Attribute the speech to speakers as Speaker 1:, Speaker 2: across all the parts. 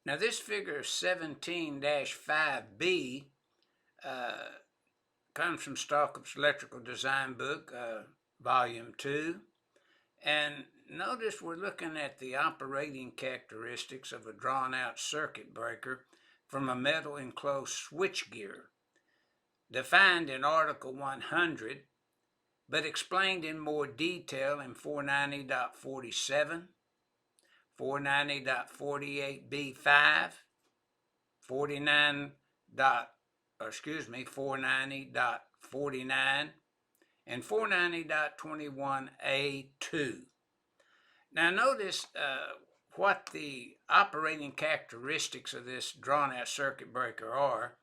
Speaker 1: Now this figure 17-5B comes from Stallcup's Electrical Design Book, Volume 2. And notice we're looking at the operating characteristics of a drawn-out circuit breaker from a metal enclosed switchgear, defined in Article 100, but explained in more detail in 490.47, 490.48B5, 490.49, and 490.21A2. Now notice what the operating characteristics of this drawn-out circuit breaker are.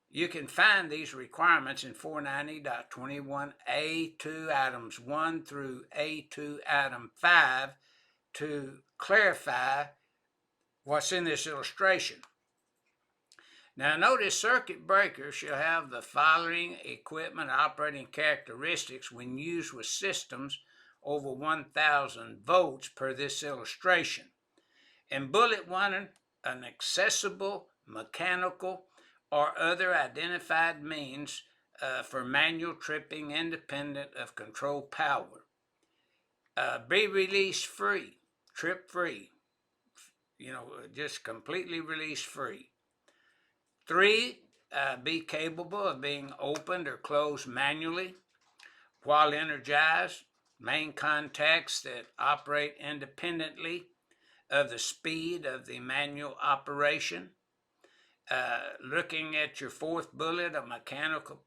Speaker 1: You can find these requirements in 490.21A2 items 1 through A2 item 5 to clarify what's in this illustration. Now notice circuit breakers shall have the following equipment operating characteristics when used with systems over 1,000 volts per this illustration. In bullet 1, an accessible mechanical or other identified means for manual tripping independent of control power. Be release free, trip free, just completely release free. 3, be capable of being opened or closed manually while energized. Main contacts that operate independently of the speed of the manual operation. Looking at your 4th bullet, a mechanical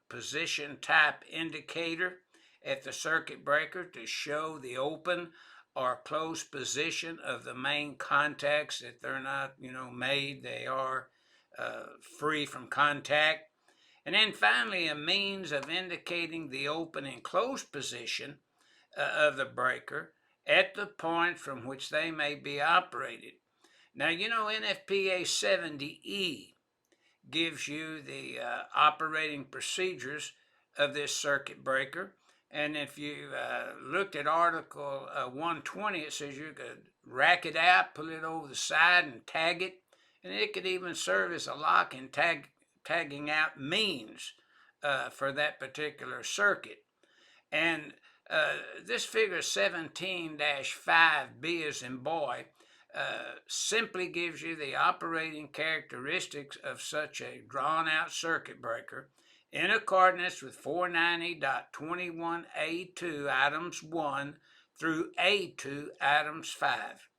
Speaker 1: position type indicator at the circuit breaker to show the open or closed position of the main contacts, that they're not, made, they are free from contact. And then finally, a means of indicating the open and closed position of the breaker at the point from which they may be operated. Now, NFPA 70E gives you the operating procedures of this circuit breaker. And if you looked at Article 120, it says you could rack it out, pull it over the side, and tag it. And it could even serve as a lock and tagging out means for that particular circuit. And this figure 17-5B as in boy simply gives you the operating characteristics of such a drawn-out circuit breaker in accordance with 490.21A2 items 1 through A2 items 5.